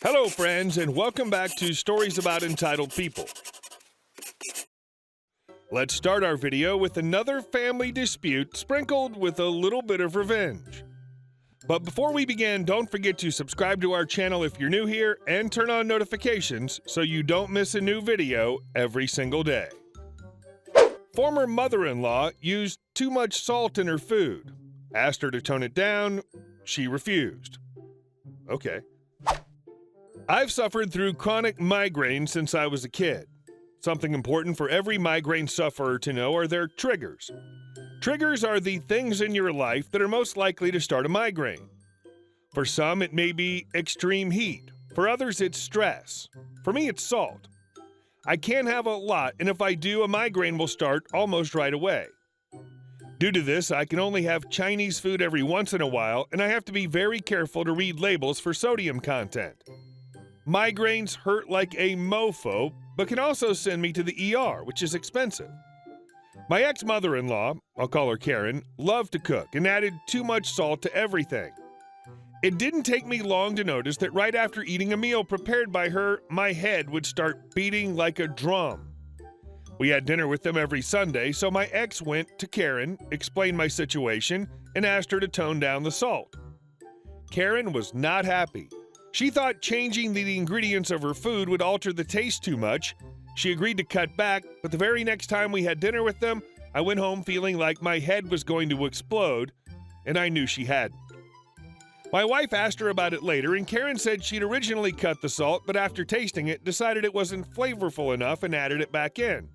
Hello, friends, and welcome back to Stories About Entitled People. Let's start our video with another family dispute sprinkled with a little bit of revenge. But before we begin, don't forget to subscribe to our channel if you're new here and turn on notifications so you don't miss a new video every single day. Former mother-in-law used too much salt in her food. Asked her to tone it down. She refused. Okay. I've suffered through chronic migraine since I was a kid. Something important for every migraine sufferer to know are their triggers. Triggers are the things in your life that are most likely to start a migraine. For some, it may be extreme heat. For others, it's stress. For me, it's salt. I can't have a lot, and if I do, a migraine will start almost right away. Due to this, I can only have Chinese food every once in a while, and I have to be very careful to read labels for sodium content. Migraines hurt like a mofo, but can also send me to the ER, which is expensive. My ex-mother-in-law, I'll call her Karen, loved to cook and added too much salt to everything. It didn't take me long to notice that right after eating a meal prepared by her, my head would start beating like a drum. We had dinner with them every Sunday, so my ex went to Karen, explained my situation, and asked her to tone down the salt. Karen was not happy. She thought changing the ingredients of her food would alter the taste too much. She agreed to cut back, but the very next time we had dinner with them, I went home feeling like my head was going to explode, and I knew she hadn't. My wife asked her about it later, and Karen said she'd originally cut the salt, but after tasting it, decided it wasn't flavorful enough and added it back in.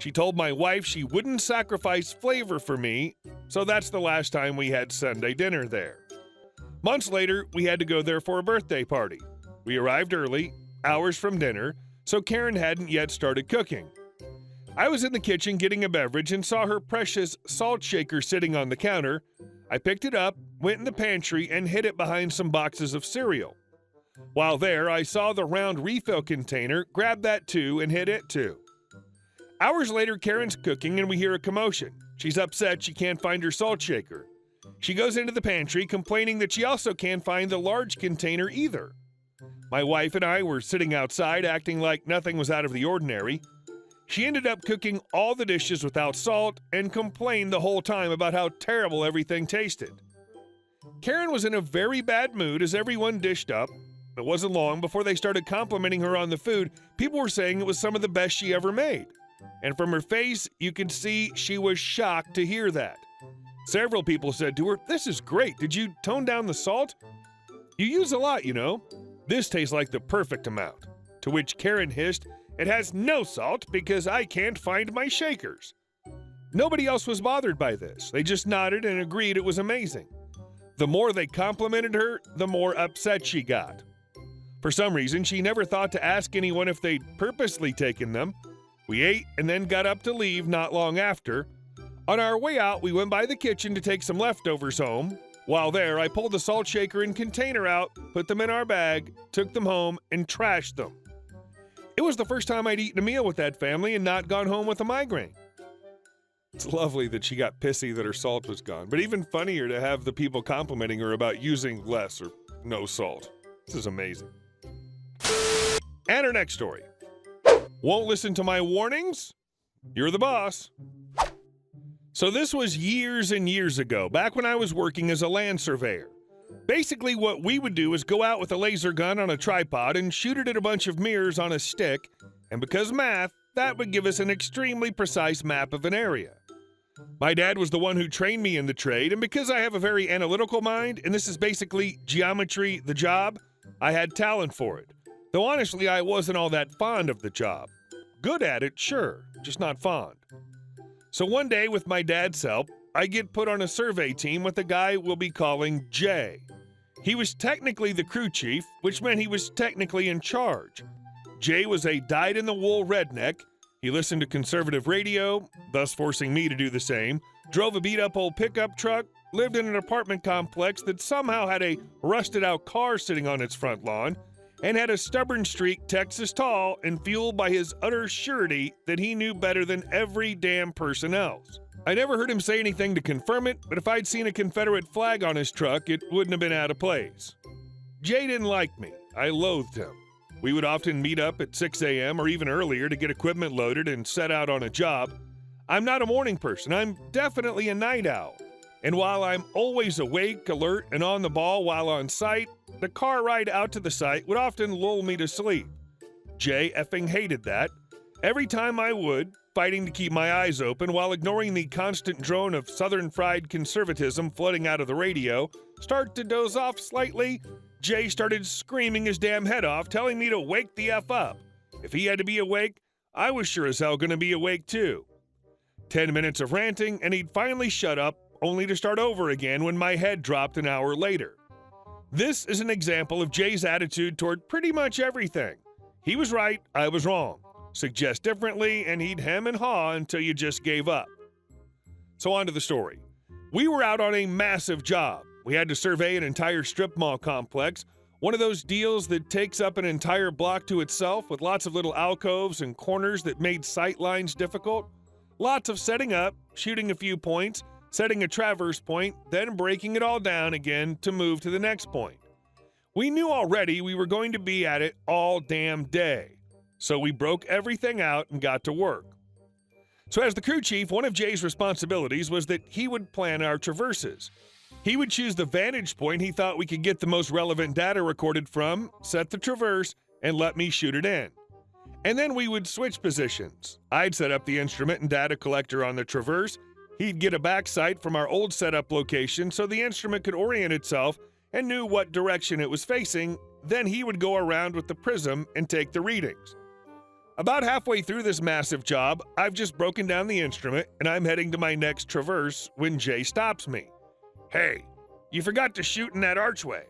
She told my wife she wouldn't sacrifice flavor for me, so that's the last time we had Sunday dinner there. Months later, we had to go there for a birthday party. We arrived early, hours from dinner, so Karen hadn't yet started cooking. I was in the kitchen getting a beverage and saw her precious salt shaker sitting on the counter. I picked it up, went in the pantry, and hid it behind some boxes of cereal. While there, I saw the round refill container, grabbed that too, and hid it too. Hours later, Karen's cooking and we hear a commotion. She's upset she can't find her salt shaker. She goes into the pantry, complaining that she also can't find the large container either. My wife and I were sitting outside, acting like nothing was out of the ordinary. She ended up cooking all the dishes without salt and complained the whole time about how terrible everything tasted. Karen was in a very bad mood as everyone dished up. It wasn't long before they started complimenting her on the food. People were saying it was some of the best she ever made. And from her face, you could see she was shocked to hear that. Several people said to her, "This is great. Did you tone down the salt? You use a lot, you know. This tastes like the perfect amount." To which Karen hissed, "It has no salt because I can't find my shakers." Nobody else was bothered by this. They just nodded and agreed it was amazing. The more they complimented her, the more upset she got. For some reason, she never thought to ask anyone if they'd purposely taken them. We ate and then got up to leave not long after. On our way out, we went by the kitchen to take some leftovers home. While there, I pulled the salt shaker and container out, put them in our bag, took them home, and trashed them. It was the first time I'd eaten a meal with that family and not gone home with a migraine. It's lovely that she got pissy that her salt was gone, but even funnier to have the people complimenting her about using less or no salt. This is amazing. And our next story. Won't listen to my warnings? You're the boss. So this was years and years ago, back when I was working as a land surveyor. Basically, what we would do is go out with a laser gun on a tripod and shoot it at a bunch of mirrors on a stick, and because math, that would give us an extremely precise map of an area. My dad was the one who trained me in the trade, and because I have a very analytical mind, and this is basically geometry, the job, I had talent for it. Though honestly, I wasn't all that fond of the job. Good at it, sure, just not fond. So one day, with my dad's help, I get put on a survey team with a guy we'll be calling Jay. He was technically the crew chief, which meant he was technically in charge. Jay was a dyed-in-the-wool redneck. He listened to conservative radio, thus forcing me to do the same, drove a beat-up old pickup truck, lived in an apartment complex that somehow had a rusted-out car sitting on its front lawn, and had a stubborn streak Texas tall and fueled by his utter surety that he knew better than every damn person else. I never heard him say anything to confirm it, but if I'd seen a Confederate flag on his truck, it wouldn't have been out of place. Jay didn't like me. I loathed him. We would often meet up at 6 a.m. or even earlier to get equipment loaded and set out on a job. I'm not a morning person. I'm definitely a night owl. And while I'm always awake, alert, and on the ball while on site, the car ride out to the site would often lull me to sleep. Jay effing hated that. Every time I would, fighting to keep my eyes open while ignoring the constant drone of Southern fried conservatism flooding out of the radio, start to doze off slightly, Jay started screaming his damn head off, telling me to wake the F up. If he had to be awake, I was sure as hell gonna be awake too. 10 minutes of ranting, and he'd finally shut up, only to start over again when my head dropped an hour later. This is an example of Jay's attitude toward pretty much everything. He was right, I was wrong. Suggest differently, and he'd hem and haw until you just gave up. So on to the story. We were out on a massive job. We had to survey an entire strip mall complex, one of those deals that takes up an entire block to itself with lots of little alcoves and corners that made sight lines difficult. Lots of setting up, shooting a few points, setting a traverse point, then breaking it all down again to move to the next point. We knew already we were going to be at it all damn day, so we broke everything out and got to work. So as the crew chief, one of Jay's responsibilities was that he would plan our traverses. He would choose the vantage point he thought we could get the most relevant data recorded from, set the traverse, and let me shoot it in. And then we would switch positions. I'd set up the instrument and data collector on the traverse. He'd get a backsight from our old setup location so the instrument could orient itself and knew what direction it was facing. Then he would go around with the prism and take the readings. About halfway through this massive job, I've just broken down the instrument and I'm heading to my next traverse when Jay stops me. "Hey, you forgot to shoot in that archway."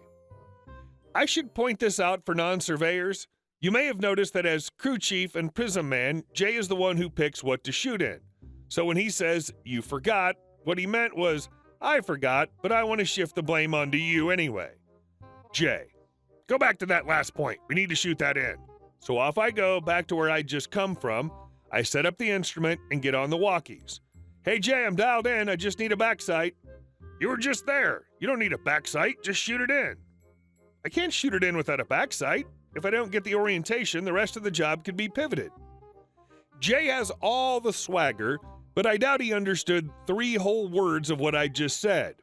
I should point this out for non-surveyors. You may have noticed that as crew chief and prism man, Jay is the one who picks what to shoot in. So when he says, "you forgot," what he meant was, I forgot, but I want to shift the blame onto you anyway. Jay, go back to that last point. We need to shoot that in. So off I go, back to where I'd just come from. I set up the instrument and get on the walkies. "Hey Jay, I'm dialed in. I just need a backsight." "You were just there. You don't need a backsight. Just shoot it in." "I can't shoot it in without a backsight. If I don't get the orientation, the rest of the job could be pivoted." Jay has all the swagger, but I doubt he understood 3 whole words of what I just said.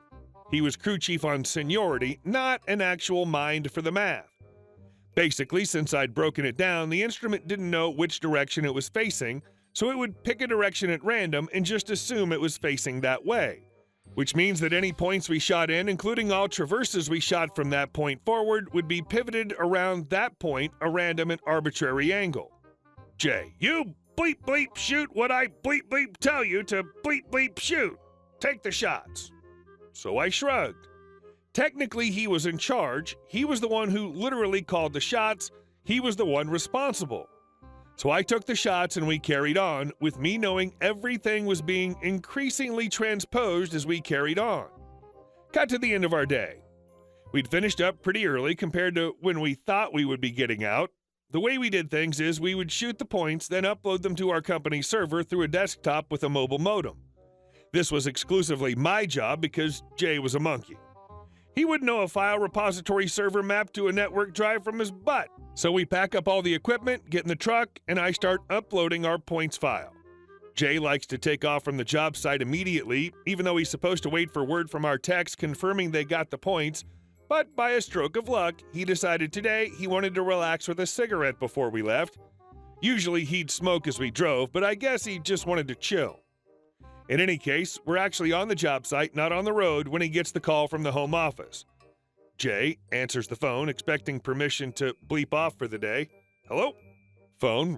He was crew chief on seniority, not an actual mind for the math. Basically, since I'd broken it down, the instrument didn't know which direction it was facing, so it would pick a direction at random and just assume it was facing that way. Which means that any points we shot in, including all traverses we shot from that point forward, would be pivoted around that point, a random and arbitrary angle. Jay, you bleep bleep shoot what I bleep bleep tell you to bleep bleep shoot. Take the shots. So I shrugged. Technically, he was in charge. He was the one who literally called the shots. He was the one responsible. So I took the shots and we carried on, with me knowing everything was being increasingly transposed as we carried on. Got to the end of our day. We'd finished up pretty early compared to when we thought we would be getting out. The way we did things is we would shoot the points, then upload them to our company server through a desktop with a mobile modem. This was exclusively my job because Jay was a monkey. He wouldn't know a file repository server mapped to a network drive from his butt. So we pack up all the equipment, get in the truck, and I start uploading our points file. Jay likes to take off from the job site immediately, even though he's supposed to wait for word from our techs confirming they got the points. But by a stroke of luck, he decided today he wanted to relax with a cigarette before we left. Usually he'd smoke as we drove, but I guess he just wanted to chill. In any case, we're actually on the job site, not on the road, when he gets the call from the home office. Jay answers the phone, expecting permission to bleep off for the day. "Hello?" Phone.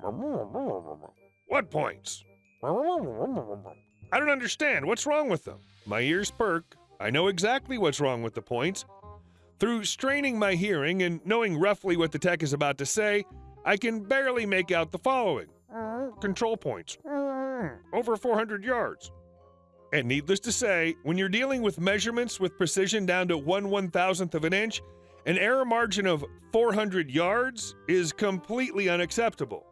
"What points?" "I don't understand. What's wrong with them?" My ears perk. I know exactly what's wrong with the points. Through straining my hearing and knowing roughly what the tech is about to say, I can barely make out the following. Control points. Over 400 yards. And needless to say, when you're dealing with measurements with precision down to 1/1000th of an inch, an error margin of 400 yards is completely unacceptable.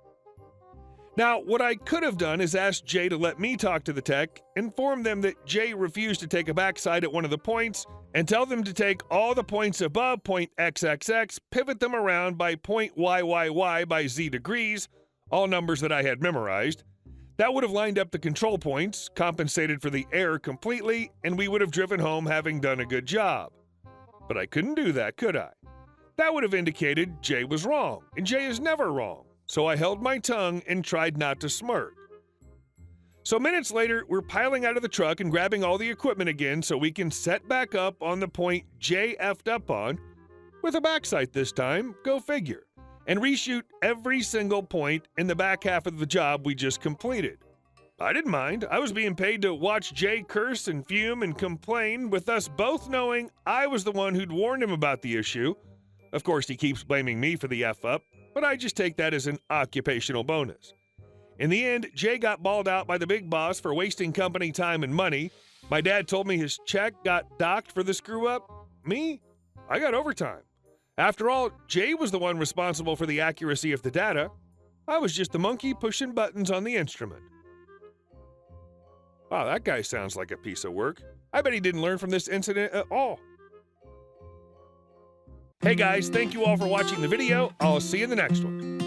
Now, what I could have done is ask Jay to let me talk to the tech, inform them that Jay refused to take a backside at one of the points, and tell them to take all the points above point XXX, pivot them around by point YYY by Z degrees, all numbers that I had memorized. That would have lined up the control points, compensated for the error completely, and we would have driven home having done a good job. But I couldn't do that, could I? That would have indicated Jay was wrong, and Jay is never wrong, so I held my tongue and tried not to smirk. So minutes later, we're piling out of the truck and grabbing all the equipment again so we can set back up on the point Jay effed up on, with a backsight this time, go figure, and reshoot every single point in the back half of the job we just completed. I didn't mind. I was being paid to watch Jay curse and fume and complain, with us both knowing I was the one who'd warned him about the issue. Of course, he keeps blaming me for the F-up, but I just take that as an occupational bonus. In the end, Jay got balled out by the big boss for wasting company time and money. My dad told me his check got docked for the screw-up. Me? I got overtime. After all, Jay was the one responsible for the accuracy of the data. I was just the monkey pushing buttons on the instrument. Wow, that guy sounds like a piece of work. I bet he didn't learn from this incident at all. Hey guys, thank you all for watching the video. I'll see you in the next one.